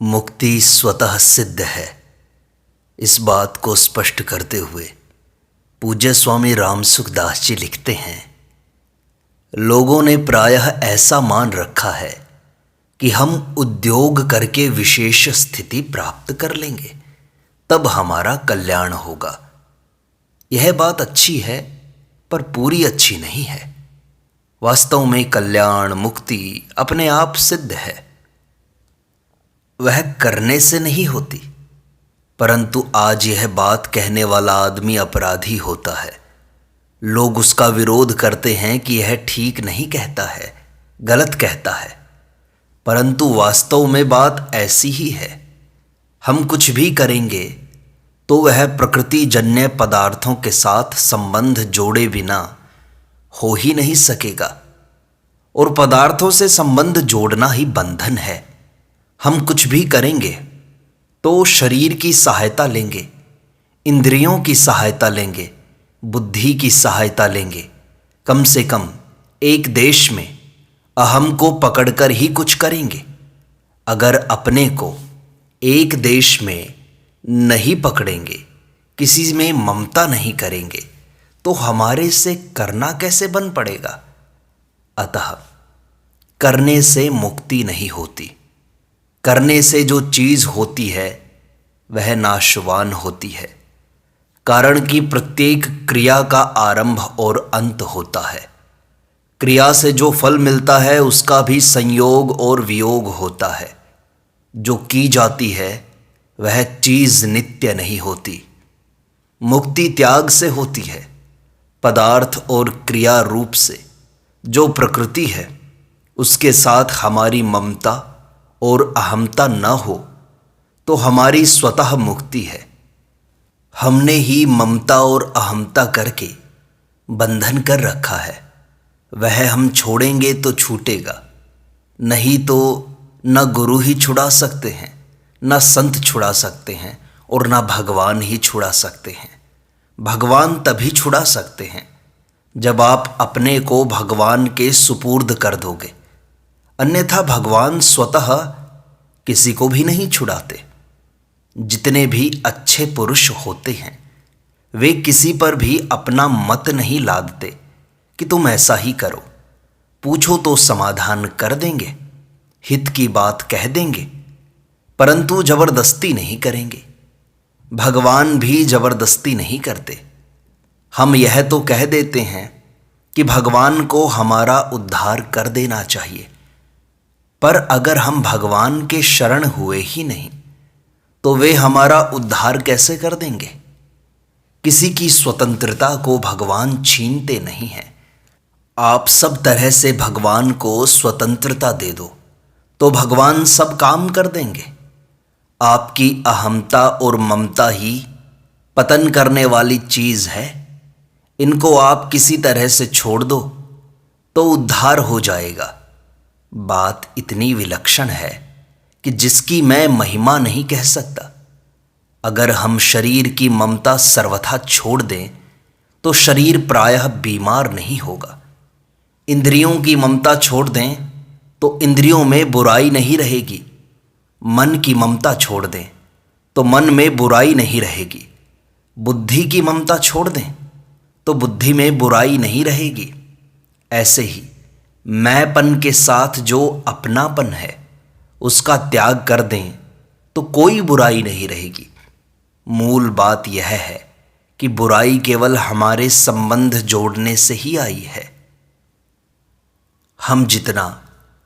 मुक्ति स्वतः सिद्ध है। इस बात को स्पष्ट करते हुए पूज्य स्वामी रामसुखदास जी लिखते हैं, लोगों ने प्रायः ऐसा मान रखा है कि हम उद्योग करके विशेष स्थिति प्राप्त कर लेंगे, तब हमारा कल्याण होगा। यह बात अच्छी है, पर पूरी अच्छी नहीं है। वास्तव में कल्याण मुक्ति अपने आप सिद्ध है। वह करने से नहीं होती, परंतु आज यह बात कहने वाला आदमी अपराधी होता है। लोग उसका विरोध करते हैं कि यह ठीक नहीं कहता है, गलत कहता है, परंतु वास्तव में बात ऐसी ही है। हम कुछ भी करेंगे तो वह प्रकृति जन्य पदार्थों के साथ संबंध जोड़े बिना हो ही नहीं सकेगा, और पदार्थों से संबंध जोड़ना ही बंधन है। हम कुछ भी करेंगे तो शरीर की सहायता लेंगे, इंद्रियों की सहायता लेंगे, बुद्धि की सहायता लेंगे। कम से कम एक देश में अहम को पकड़कर ही कुछ करेंगे। अगर अपने को एक देश में नहीं पकड़ेंगे, किसी में ममता नहीं करेंगे, तो हमारे से करना कैसे बन पड़ेगा। अतः करने से मुक्ति नहीं होती। करने से जो चीज होती है वह नाशवान होती है, कारण कि प्रत्येक क्रिया का आरंभ और अंत होता है। क्रिया से जो फल मिलता है उसका भी संयोग और वियोग होता है। जो की जाती है वह चीज नित्य नहीं होती। मुक्ति त्याग से होती है। पदार्थ और क्रिया रूप से जो प्रकृति है उसके साथ हमारी ममता और अहमता न हो तो हमारी स्वतः मुक्ति है। हमने ही ममता और अहमता करके बंधन कर रखा है। वह हम छोड़ेंगे तो छूटेगा, नहीं तो न गुरु ही छुड़ा सकते हैं, न संत छुड़ा सकते हैं, और न भगवान ही छुड़ा सकते हैं। भगवान तभी छुड़ा सकते हैं जब आप अपने को भगवान के सुपुर्द कर दोगे, अन्यथा भगवान स्वतः किसी को भी नहीं छुड़ाते। जितने भी अच्छे पुरुष होते हैं वे किसी पर भी अपना मत नहीं लादते कि तुम ऐसा ही करो। पूछो तो समाधान कर देंगे, हित की बात कह देंगे, परंतु जबरदस्ती नहीं करेंगे। भगवान भी जबरदस्ती नहीं करते। हम यह तो कह देते हैं कि भगवान को हमारा उद्धार कर देना चाहिए, पर अगर हम भगवान के शरण हुए ही नहीं तो वे हमारा उद्धार कैसे कर देंगे। किसी की स्वतंत्रता को भगवान छीनते नहीं हैं। आप सब तरह से भगवान को स्वतंत्रता दे दो तो भगवान सब काम कर देंगे। आपकी अहमता और ममता ही पतन करने वाली चीज है। इनको आप किसी तरह से छोड़ दो तो उद्धार हो जाएगा। बात इतनी विलक्षण है कि जिसकी मैं महिमा नहीं कह सकता। अगर हम शरीर की ममता सर्वथा छोड़ दें तो शरीर प्रायः बीमार नहीं होगा। इंद्रियों की ममता छोड़ दें तो इंद्रियों में बुराई नहीं रहेगी। मन की ममता छोड़ दें तो मन में बुराई नहीं रहेगी। बुद्धि की ममता छोड़ दें तो बुद्धि में बुराई नहीं रहेगी। ऐसे ही मैंपन के साथ जो अपनापन है उसका त्याग कर दें तो कोई बुराई नहीं रहेगी। मूल बात यह है कि बुराई केवल हमारे संबंध जोड़ने से ही आई है। हम जितना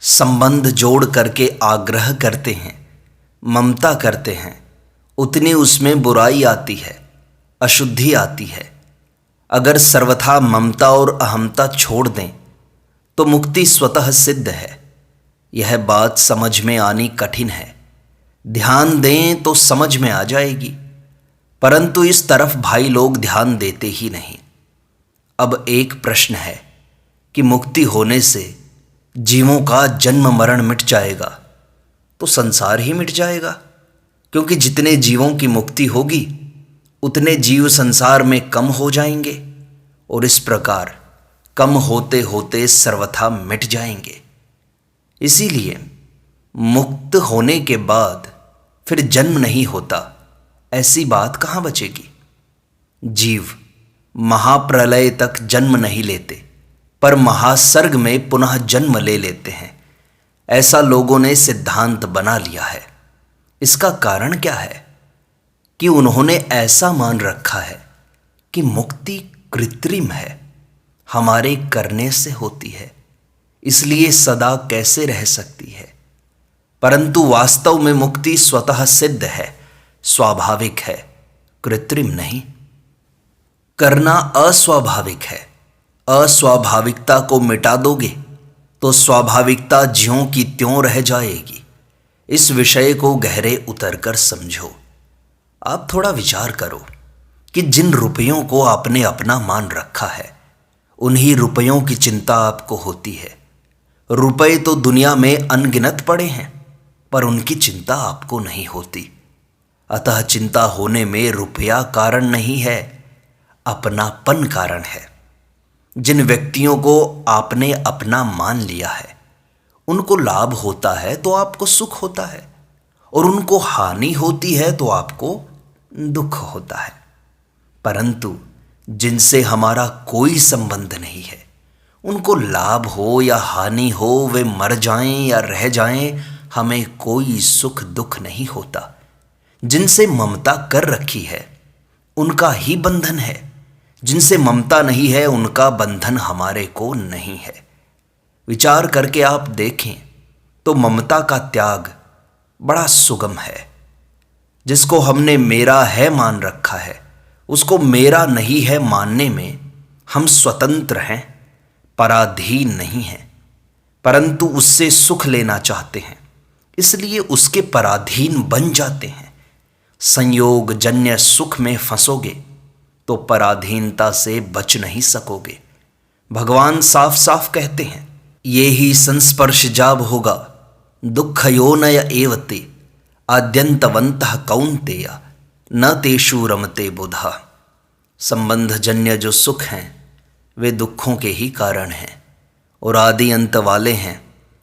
संबंध जोड़ करके आग्रह करते हैं, ममता करते हैं, उतनी उसमें बुराई आती है, अशुद्धि आती है। अगर सर्वथा ममता और अहमता छोड़ दें तो मुक्ति स्वतः सिद्ध है। यह बात समझ में आनी कठिन है। ध्यान दें तो समझ में आ जाएगी, परंतु इस तरफ भाई लोग ध्यान देते ही नहीं। अब एक प्रश्न है कि मुक्ति होने से जीवों का जन्म मरण मिट जाएगा तो संसार ही मिट जाएगा, क्योंकि जितने जीवों की मुक्ति होगी उतने जीव संसार में कम हो जाएंगे, और इस प्रकार कम होते होते सर्वथा मिट जाएंगे। इसीलिए मुक्त होने के बाद फिर जन्म नहीं होता, ऐसी बात कहाँ बचेगी। जीव महाप्रलय तक जन्म नहीं लेते, पर महासर्ग में पुनः जन्म ले लेते हैं। ऐसा लोगों ने सिद्धांत बना लिया है। इसका कारण क्या है कि उन्होंने ऐसा मान रखा है कि मुक्ति कृत्रिम है, हमारे करने से होती है, इसलिए सदा कैसे रह सकती है। परंतु वास्तव में मुक्ति स्वतः सिद्ध है, स्वाभाविक है, कृत्रिम नहीं। करना अस्वाभाविक है। अस्वाभाविकता को मिटा दोगे तो स्वाभाविकता ज्यों की त्यों रह जाएगी। इस विषय को गहरे उतरकर समझो। आप थोड़ा विचार करो कि जिन रुपयों को आपने अपना मान रखा है, उन्हीं रुपयों की चिंता आपको होती है। रुपए तो दुनिया में अनगिनत पड़े हैं, पर उनकी चिंता आपको नहीं होती। अतः चिंता होने में रुपया कारण नहीं है, अपनापन कारण है। जिन व्यक्तियों को आपने अपना मान लिया है, उनको लाभ होता है तो आपको सुख होता है, और उनको हानि होती है तो आपको दुख होता है। परंतु जिनसे हमारा कोई संबंध नहीं है, उनको लाभ हो या हानि हो, वे मर जाएं या रह जाएं, हमें कोई सुख दुख नहीं होता। जिनसे ममता कर रखी है, उनका ही बंधन है। जिनसे ममता नहीं है, उनका बंधन हमारे को नहीं है। विचार करके आप देखें तो ममता का त्याग बड़ा सुगम है। जिसको हमने मेरा है मान रखा है, उसको मेरा नहीं है मानने में हम स्वतंत्र हैं, पराधीन नहीं हैं। परंतु उससे सुख लेना चाहते हैं, इसलिए उसके पराधीन बन जाते हैं। संयोग जन्य सुख में फंसोगे तो पराधीनता से बच नहीं सकोगे। भगवान साफ साफ कहते हैं, ये ही संस्पर्श जाब होगा दुःखयोनय एवते आद्यंतवंतः कौन्तेय न तेषु रमते बुधा। संबंध जन्य जो सुख हैं वे दुखों के ही कारण हैं और आदि अंत वाले हैं।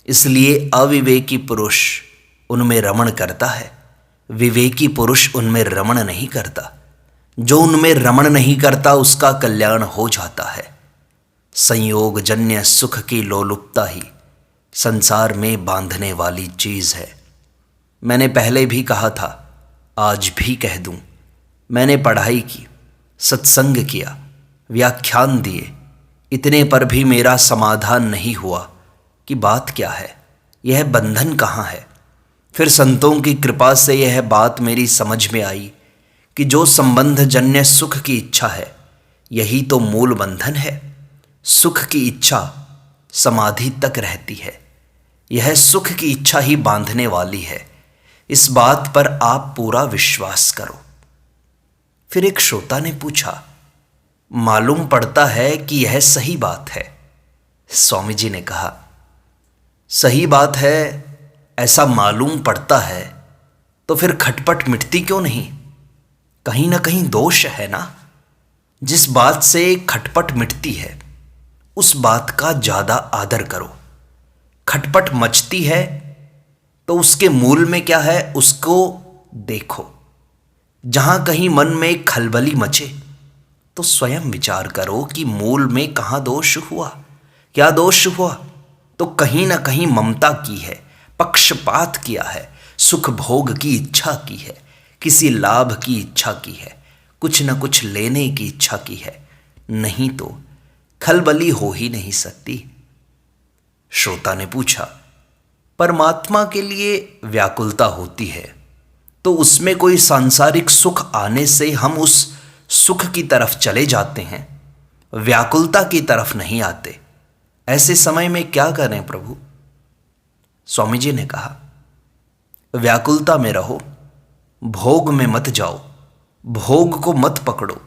इसलिए अविवेकी पुरुष उनमें रमण करता है, विवेकी पुरुष उनमें रमण नहीं करता। जो उनमें रमण नहीं करता उसका कल्याण हो जाता है। संयोग जन्य सुख की लोलुपता ही संसार में बांधने वाली चीज है। मैंने पहले भी कहा था, आज भी कह दूं, मैंने पढ़ाई की, सत्संग किया, व्याख्यान दिए, इतने पर भी मेरा समाधान नहीं हुआ कि बात क्या है, यह बंधन कहाँ है। फिर संतों की कृपा से यह बात मेरी समझ में आई कि जो संबंध जन्य सुख की इच्छा है, यही तो मूल बंधन है। सुख की इच्छा समाधि तक रहती है, यह सुख की इच्छा ही बांधने वाली है। इस बात पर आप पूरा विश्वास करो। फिर एक श्रोता ने पूछा, मालूम पड़ता है कि यह सही बात है। स्वामी जी ने कहा, सही बात है ऐसा मालूम पड़ता है तो फिर खटपट मिटती क्यों नहीं। कहीं ना कहीं दोष है ना। जिस बात से खटपट मिटती है उस बात का ज्यादा आदर करो। खटपट मचती है तो उसके मूल में क्या है उसको देखो। जहां कहीं मन में खलबली मचे तो स्वयं विचार करो कि मूल में कहां दोष हुआ। क्या दोष हुआ? तो कहीं ना कहीं ममता की है, पक्षपात किया है, सुख भोग की इच्छा की है, किसी लाभ की इच्छा की है, कुछ न कुछ लेने की इच्छा की है। नहीं तो खलबली हो ही नहीं सकती। श्रोता ने पूछा, परमात्मा के लिए व्याकुलता होती है तो उसमें कोई सांसारिक सुख आने से हम उस सुख की तरफ चले जाते हैं, व्याकुलता की तरफ नहीं आते। ऐसे समय में क्या करें प्रभु? स्वामी जी ने कहा, व्याकुलता में रहो, भोग में मत जाओ, भोग को मत पकड़ो,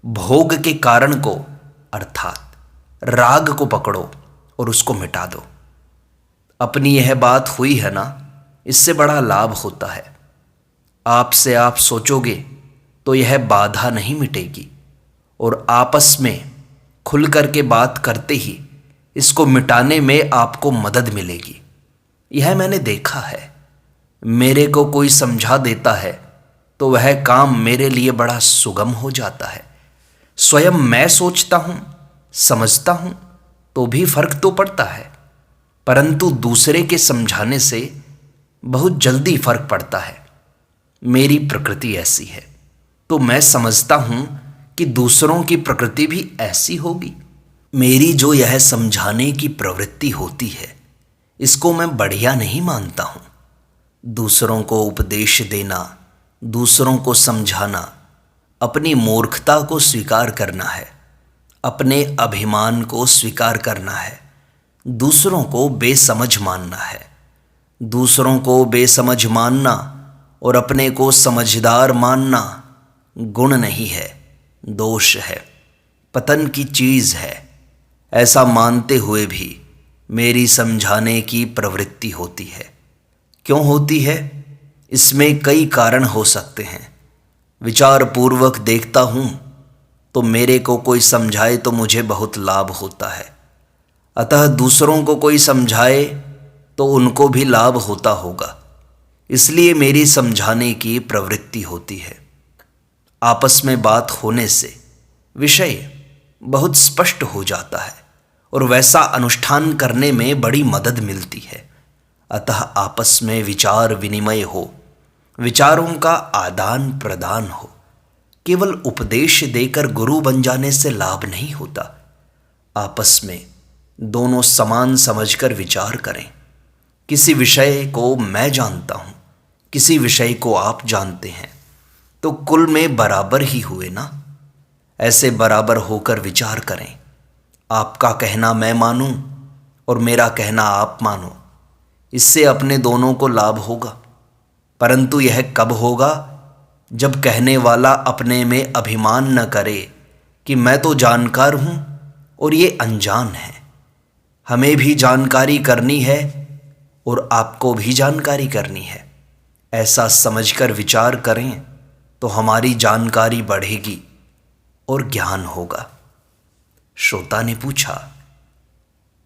भोग के कारण को अर्थात राग को पकड़ो और उसको मिटा दो। अपनी यह बात हुई है ना, इससे बड़ा लाभ होता है। आपसे आप सोचोगे तो यह बाधा नहीं मिटेगी और आपस में खुल करके बात करते ही इसको मिटाने में आपको मदद मिलेगी। यह मैंने देखा है। मेरे को कोई समझा देता है तो वह काम मेरे लिए बड़ा सुगम हो जाता है। स्वयं मैं सोचता हूँ, समझता हूँ तो भी फर्क तो पड़ता है, परंतु दूसरे के समझाने से बहुत जल्दी फर्क पड़ता है। मेरी प्रकृति ऐसी है, तो मैं समझता हूँ कि दूसरों की प्रकृति भी ऐसी होगी। मेरी जो यह समझाने की प्रवृत्ति होती है, इसको मैं बढ़िया नहीं मानता हूँ। दूसरों को उपदेश देना, दूसरों को समझाना, अपनी मूर्खता को स्वीकार करना है, अपने अभिमान को स्वीकार करना है, दूसरों को बेसमझ मानना है। दूसरों को बेसमझ मानना और अपने को समझदार मानना गुण नहीं है, दोष है, पतन की चीज़ है। ऐसा मानते हुए भी मेरी समझाने की प्रवृत्ति होती है। क्यों होती है? इसमें कई कारण हो सकते हैं। विचार पूर्वक देखता हूँ तो मेरे को कोई समझाए तो मुझे बहुत लाभ होता है, अतः दूसरों को कोई समझाए तो उनको भी लाभ होता होगा, इसलिए मेरी समझाने की प्रवृत्ति होती है। आपस में बात होने से विषय बहुत स्पष्ट हो जाता है और वैसा अनुष्ठान करने में बड़ी मदद मिलती है। अतः आपस में विचार विनिमय हो, विचारों का आदान प्रदान हो। केवल उपदेश देकर गुरु बन जाने से लाभ नहीं होता। आपस में दोनों समान समझकर विचार करें। किसी विषय को मैं जानता हूँ, किसी विषय को आप जानते हैं, तो कुल में बराबर ही हुए ना। ऐसे बराबर होकर विचार करें। आपका कहना मैं मानूं और मेरा कहना आप मानो, इससे अपने दोनों को लाभ होगा। परंतु यह कब होगा? जब कहने वाला अपने में अभिमान न करे कि मैं तो जानकार हूँ और ये अनजान है। हमें भी जानकारी करनी है और आपको भी जानकारी करनी है। ऐसा समझकर विचार करें तो हमारी जानकारी बढ़ेगी और ज्ञान होगा। श्रोता ने पूछा,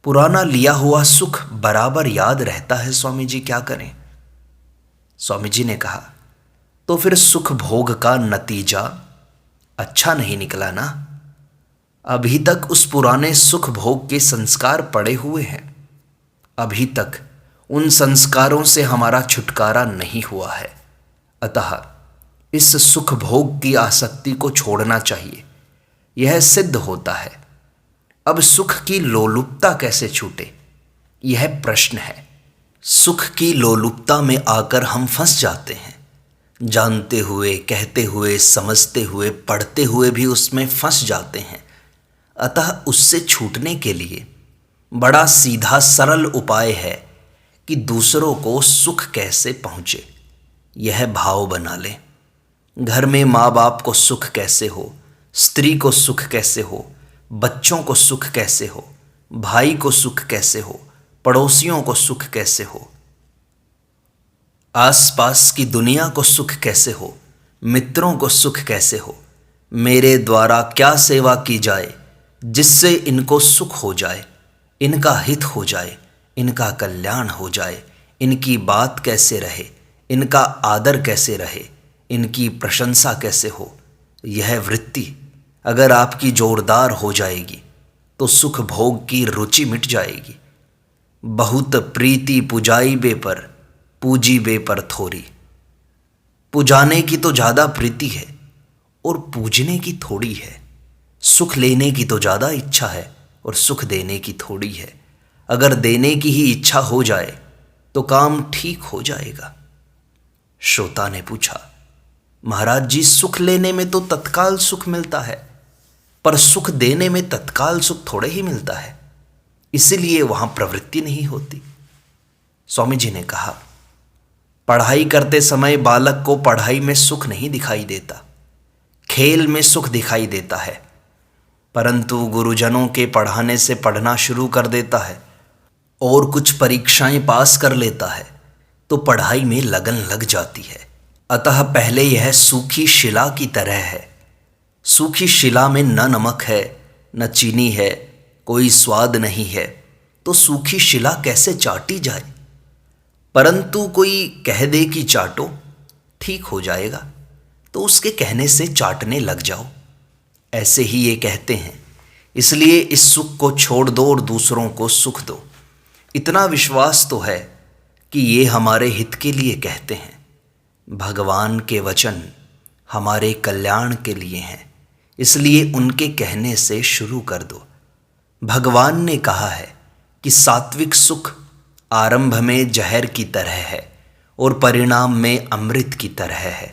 पुराना लिया हुआ सुख बराबर याद रहता है स्वामी जी, क्या करें? स्वामी जी ने कहा, तो फिर सुख भोग का नतीजा अच्छा नहीं निकला ना। अभी तक उस पुराने सुख भोग के संस्कार पड़े हुए हैं। अभी तक उन संस्कारों से हमारा छुटकारा नहीं हुआ है। अतः इस सुख भोग की आसक्ति को छोड़ना चाहिए। यह सिद्ध होता है। अब सुख की लोलुपता कैसे छूटे, यह प्रश्न है। सुख की लोलुपता में आकर हम फंस जाते हैं। जानते हुए, कहते हुए, समझते हुए, पढ़ते हुए भी उसमें फंस जाते हैं। अतः उससे छूटने के लिए बड़ा सीधा सरल उपाय है कि दूसरों को सुख कैसे पहुँचे, यह भाव बना लें। घर में माँ बाप को सुख कैसे हो, स्त्री को सुख कैसे हो, बच्चों को सुख कैसे हो, भाई को सुख कैसे हो, पड़ोसियों को सुख कैसे हो, आसपास की दुनिया को सुख कैसे हो, मित्रों को सुख कैसे हो। मेरे द्वारा क्या सेवा की जाए जिससे इनको सुख हो जाए, इनका हित हो जाए, इनका कल्याण हो जाए, इनकी बात कैसे रहे, इनका आदर कैसे रहे, इनकी प्रशंसा कैसे हो। यह वृत्ति अगर आपकी जोरदार हो जाएगी तो सुख भोग की रुचि मिट जाएगी। बहुत प्रीति पुजाई बे पर, पूजी बे पर थोड़ी। पुजाने की तो ज़्यादा प्रीति है और पूजने की थोड़ी है। सुख लेने की तो ज़्यादा इच्छा है और सुख देने की थोड़ी है। अगर देने की ही इच्छा हो जाए तो काम ठीक हो जाएगा। श्रोता ने पूछा, महाराज जी, सुख लेने में तो तत्काल सुख मिलता है, पर सुख देने में तत्काल सुख थोड़े ही मिलता है, इसीलिए वहां प्रवृत्ति नहीं होती। स्वामी जी ने कहा, पढ़ाई करते समय बालक को पढ़ाई में सुख नहीं दिखाई देता, खेल में सुख दिखाई देता है। परंतु गुरुजनों के पढ़ाने से पढ़ना शुरू कर देता है और कुछ परीक्षाएं पास कर लेता है तो पढ़ाई में लगन लग जाती है। अतः पहले यह सूखी शिला की तरह है। सूखी शिला में न नमक है, न चीनी है, कोई स्वाद नहीं है, तो सूखी शिला कैसे चाटी जाए। परंतु कोई कह दे कि चाटो, ठीक हो जाएगा, तो उसके कहने से चाटने लग जाओ। ऐसे ही ये कहते हैं, इसलिए इस सुख को छोड़ दो और दूसरों को सुख दो। इतना विश्वास तो है कि ये हमारे हित के लिए कहते हैं। भगवान के वचन हमारे कल्याण के लिए हैं, इसलिए उनके कहने से शुरू कर दो। भगवान ने कहा है कि सात्विक सुख आरंभ में जहर की तरह है और परिणाम में अमृत की तरह है।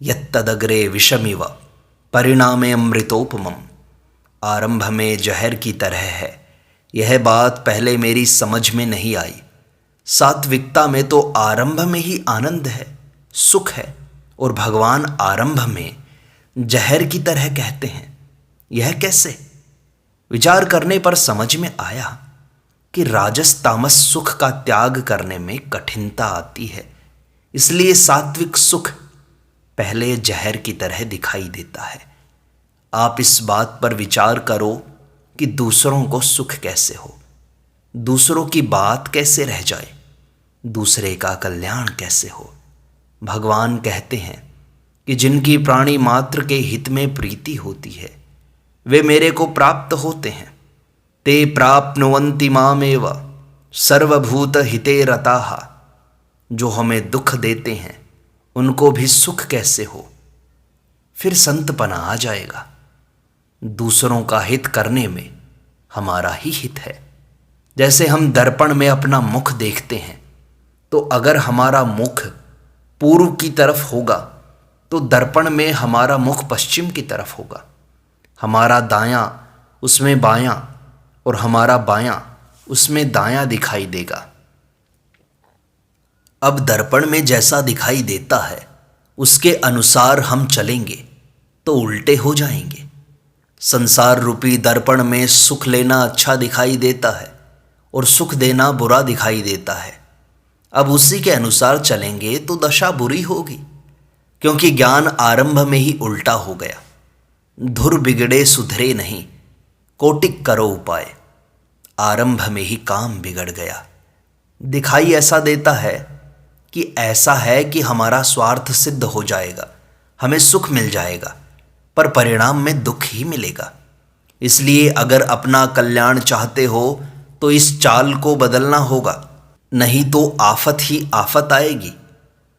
यत्तदग्रे विषमिव परिणामे अमृतोपमम। आरंभ में जहर की तरह है, यह बात पहले मेरी समझ में नहीं आई। सात्विकता में तो आरंभ में ही आनंद है, सुख है, और भगवान आरंभ में जहर की तरह कहते हैं। यह कैसे? विचार करने पर समझ में आया कि राजस तामस सुख का त्याग करने में कठिनता आती है, इसलिए सात्विक सुख पहले जहर की तरह दिखाई देता है। आप इस बात पर विचार करो कि दूसरों को सुख कैसे हो, दूसरों की बात कैसे रह जाए, दूसरे का कल्याण कैसे हो। भगवान कहते हैं कि जिनकी प्राणी मात्र के हित में प्रीति होती है वे मेरे को प्राप्त होते हैं। ते प्राप्नुवन्ति मामेव सर्वभूत हिते रताः। जो हमें दुख देते हैं उनको भी सुख कैसे हो? फिर संतपना आ जाएगा। दूसरों का हित करने में हमारा ही हित है। जैसे हम दर्पण में अपना मुख देखते हैं, तो अगर हमारा मुख पूर्व की तरफ होगा तो दर्पण में हमारा मुख पश्चिम की तरफ होगा। हमारा दायां उसमें बायां और हमारा बायां उसमें दायां दिखाई देगा। अब दर्पण में जैसा दिखाई देता है उसके अनुसार हम चलेंगे तो उल्टे हो जाएंगे। संसार रूपी दर्पण में सुख लेना अच्छा दिखाई देता है और सुख देना बुरा दिखाई देता है। अब उसी के अनुसार चलेंगे तो दशा बुरी होगी, क्योंकि ज्ञान आरंभ में ही उल्टा हो गया। धुर बिगड़े सुधरे नहीं, कोटिक करो उपाय। आरंभ में ही काम बिगड़ गया। दिखाई ऐसा देता है कि ऐसा है कि हमारा स्वार्थ सिद्ध हो जाएगा, हमें सुख मिल जाएगा, पर परिणाम में दुख ही मिलेगा। इसलिए अगर अपना कल्याण चाहते हो तो इस चाल को बदलना होगा, नहीं तो आफत ही आफत आएगी।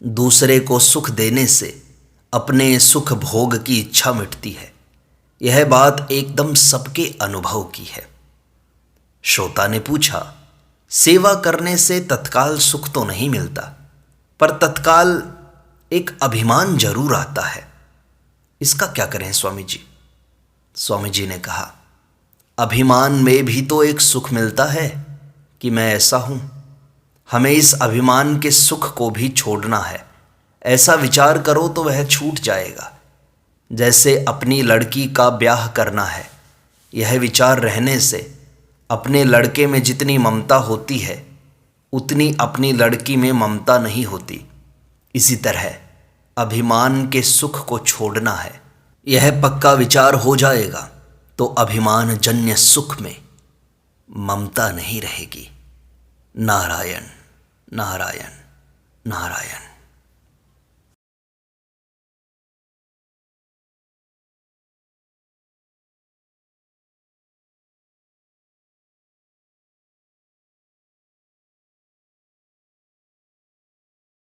दूसरे को सुख देने से अपने सुख भोग की इच्छा मिटती है। यह बात एकदम सबके अनुभव की है। श्रोता ने पूछा, सेवा करने से तत्काल सुख तो नहीं मिलता, पर तत्काल एक अभिमान जरूर आता है। इसका क्या करें स्वामी जी? स्वामी जी ने कहा, अभिमान में भी तो एक सुख मिलता है कि मैं ऐसा हूं। हमें इस अभिमान के सुख को भी छोड़ना है। ऐसा विचार करो तो वह छूट जाएगा। जैसे अपनी लड़की का ब्याह करना है, यह विचार रहने से अपने लड़के में जितनी ममता होती है उतनी अपनी लड़की में ममता नहीं होती। इसी तरह अभिमान के सुख को छोड़ना है। यह पक्का विचार हो जाएगा तो अभिमान जन्य सुख में ममता नहीं रहेगी। नारायण नारायण नारायण।